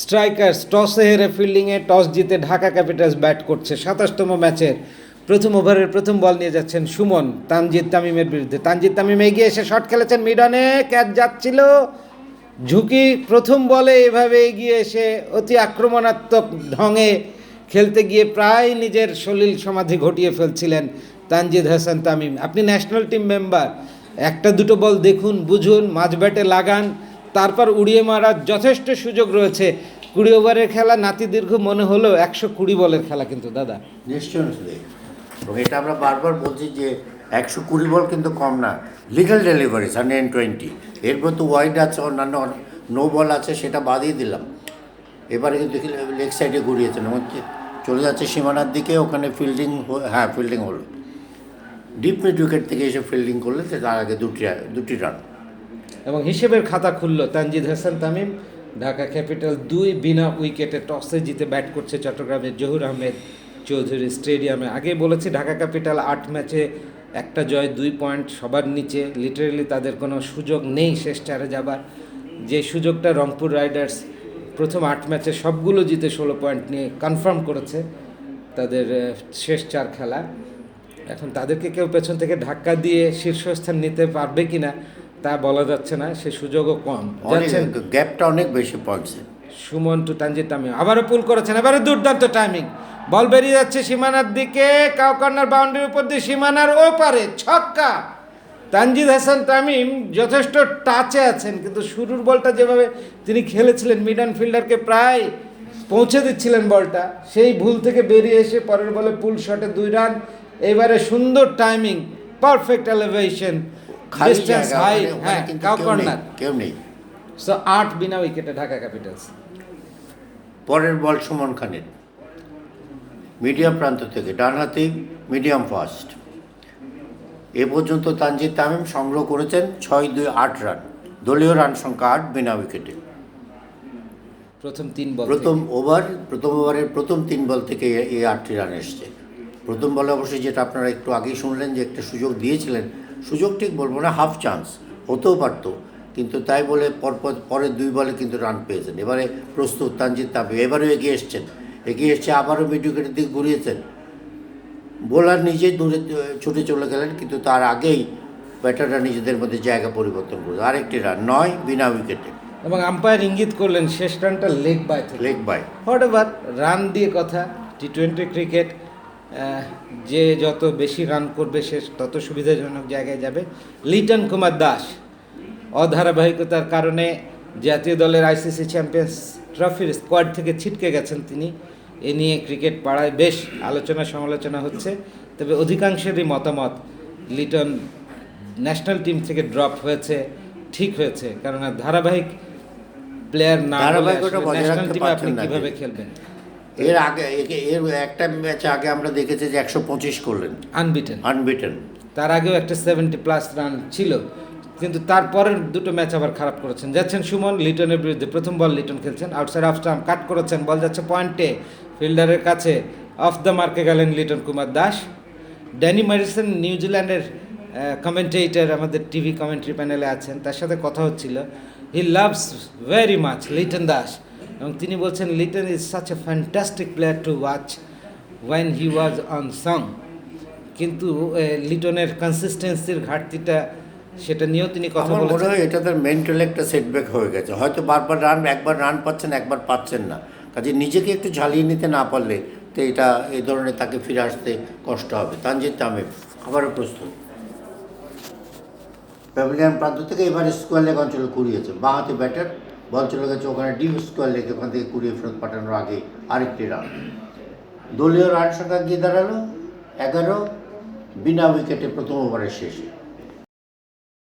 Strikers টসে হেরে ফিল্ডিংয়ে toss জিতে ঢাকা ক্যাপিটালস ব্যাট করছে ২৭তম ম্যাচের প্রথম ওভারের প্রথম বল নিয়ে যাচ্ছেন সুমন তানজিদ তামিমের বিরুদ্ধে। তানজিদ তামিম এগিয়ে এসে শট খেলেছেন মিডনে, ক্যাচ যাচ্ছিল, ঝুঁকি প্রথম বলে এভাবে এগিয়ে এসে অতি আক্রমণাত্মক ঢঙে খেলতে গিয়ে প্রায় নিজের সলিল সমাধি ঘটিয়ে ফেলছিলেন তানজিদ হাসান তামিম। আপনি ন্যাশনাল টিম মেম্বার, একটা দুটো বল দেখুন, বুঝুন, মাঝ ব্যাটে লাগান, তারপর উড়িয়ে মারার যথেষ্ট সুযোগ রয়েছে। ২০ ওভারের খেলা নাতিদীর্ঘ মনে হলেও ১২০ বলের খেলা কিন্তু দাদা। নিশ্চয়ই, এবং এটা আমরা বারবার বলছি যে ১২০ বল কিন্তু কম না। লিগাল ডেলিভারিজ 120, এরপর তো ওয়াইড আছে, অন্যান্য নো বল আছে, সেটা বাদই দিলাম। এবারে কিন্তু লেগ সাইডে ঘুরিয়েছেন এবং চলে যাচ্ছে সীমানার দিকে, ওখানে ফিল্ডিং হলো, ডিপ মিড উইকেট থেকে এসে ফিল্ডিং করলে তার আগে দুটি রান। এবং হিসেবের খাতা খুলল তানজিদ হাসান তামিম। ঢাকা ক্যাপিটাল ২ বিনা উইকেটে টসে জিতে ব্যাট করছে চট্টগ্রামের জহুর আহমেদ চৌধুরী স্টেডিয়ামে। আগে বলেছি ঢাকা ক্যাপিটাল ৮ ম্যাচে একটা জয়, ২ পয়েন্ট, সবার নিচে। লিটারেলি তাদের কোনো সুযোগ নেই শেষ চারে যাবার। যে সুযোগটা রংপুর রাইডার্স প্রথম ৮ ম্যাচে সবগুলো জিতে ১৬ পয়েন্ট নিয়ে কনফার্ম করেছে তাদের শেষ চার খেলা। এখন তাদেরকে কেউ পেছন থেকে ধাক্কা দিয়ে শীর্ষস্থান নিতে পারবে কিনা তা বলা যাচ্ছে না, সে সুযোগও কম। যাচ্ছেন গ্যাপটা অনেক বেশি পড়ছে। সুমন টু তানজিদ তামিম আবারও পুল করেছেন, এবারে দুর্দান্ত টাইমিং, বল বেরিয়ে যাচ্ছে সীমানার দিকে, কাউ কর্নার বাউন্ডারির উপর দিয়ে সীমানার ওপারে ছক্কা। তানজিদ হাসান তামিম যথেষ্ট টাচে আছেন, কিন্তু শুরুর বলটা যেভাবে তিনি খেলেছিলেন মিডন ফিল্ডারকে প্রায় পৌঁছে দিচ্ছিলেন বলটা, সেই ভুল থেকে বেরিয়ে এসে পরের বলে পুল শটে ২ রান। এবারে সুন্দর timing, perfect elevation, distance high, হ্যাঁ, কাউ কর্নার, কেউ নেই। সো ৮ বিনা উইকেটে ঢাকা ক্যাপিটালস। পরের বল সুমন খানের, মিডিয়াম প্রান্ত থেকে, ডানহাতি, মিডিয়াম ফাস্ট। এ পর্যন্ত তানজিদ তামিম সংগ্রহ করেছেন ৬-২-৮ রান, দলীয় রান সংখ্যা ৮ বিনা উইকেটে। প্রথম ৩ বল, প্রথম ওভারের প্রথম ৩ বল থেকে এই ৮টি রান এসছে। প্রথম বলে অবশ্যই, যেটা আপনারা একটু আগেই শুনলেন, যে একটা সুযোগ দিয়েছিলেন, সুযোগ ঠিক বলবো না, হাফ চান্স হতেও পারতো, কিন্তু তাই বলে পরের ২ বলে কিন্তু রান পেয়েছেন। এবারে প্রস্তুত তানজিদ তামিম, এবারেও এগিয়ে এসছে, আবারও মিড উইকেটের দিকে ঘুরিয়েছেন। বোলার নিজেই দূরে ছুটে চলে গেলেন, কিন্তু তার আগেই ব্যাটাররা নিজেদের মধ্যে জায়গা পরিবর্তন করেছে। আরেকটি রান, ৯ বিনা উইকেটে। এবং আম্পায়ার ইঙ্গিত করলেন শেষ রানটা লেগ বাই থেকে। Leg by, what ever, run দিয়ে কথা। টি-20 ক্রিকেট, যে যত বেশি রান করবে সে তত সুবিধাজনক জায়গায় যাবে। লিটন কুমার দাস অধারাবাহিকতার কারণে জাতীয় দলের আইসিসি চ্যাম্পিয়ন্স ট্রফির স্কোয়াড থেকে ছিটকে গেছেন তিনি। এ নিয়ে ক্রিকেট পাড়ায় বেশ আলোচনা সমালোচনা হচ্ছে, তবে অধিকাংশেরই মতামত লিটন ন্যাশনাল টিম থেকে ড্রপ হয়েছে, ঠিক হয়েছে, কারণ ধারাবাহিক প্লেয়ার না হলে ন্যাশনাল টিমে আপনি কীভাবে খেলবেন। এর একটা ম্যাচ আগে আমরা দেখেছি যে ১২৫ করলেন আনবিটেন। তার আগেও একটা 70+ রান ছিল, কিন্তু তারপরের দুটো ম্যাচ আবার খারাপ করেছেন। যাচ্ছেন সুমন লিটনের বিরুদ্ধে, প্রথম বল লিটন খেলছেন, আউটসাইড অফ স্টাম্প কাট করেছেন, বল যাচ্ছে পয়েন্টে, ফিল্ডারের কাছে, অফ দ্য মার্কে গেলেন লিটন কুমার দাস। ড্যানি মরিসন নিউজিল্যান্ডের কমেন্টেটর আমাদের টিভি কমেন্ট্রি প্যানেলে আছেন, তার সাথে কথা হচ্ছিল। He loves very much Liton Das, এবং তিনি বলছেন Liton is such a fantastic player to watch when he was on song. কিন্তু লিটনের কনসিস্টেন্সির ঘাটতিটা, সেটা নিয়েও তিনি কথা বলেছেন। মনে হয় এটা তার মেন্টাল একটা সেটব্যাক হয়ে গেছে, হয়তো একবার রান পাচ্ছেন, একবার পাচ্ছেন না, কাজে নিজেকে একটু ঝালিয়ে নিতে না পারলে তো এটা এই ধরনের তাকে ফিরে আসতে কষ্ট হবে। তানজিদ তামিম আবারও প্রস্তুত, প্যাভিলিয়ন প্রান্ত থেকে এবারে স্কোয়ার লেগ অঞ্চলে কুড়িয়েছে, বাঁহাতি ব্যাটার, বল চলে গেছে ওখানে ডিপ স্কোয়ার লেগে, ওখান থেকে কুড়িয়ে ফেরত পাঠানোর আগে আরেকটি রান। দলীয় রান সংখ্যা গিয়ে দাঁড়ালো ১১ বিনা উইকেটে প্রথম ওভারের শেষে।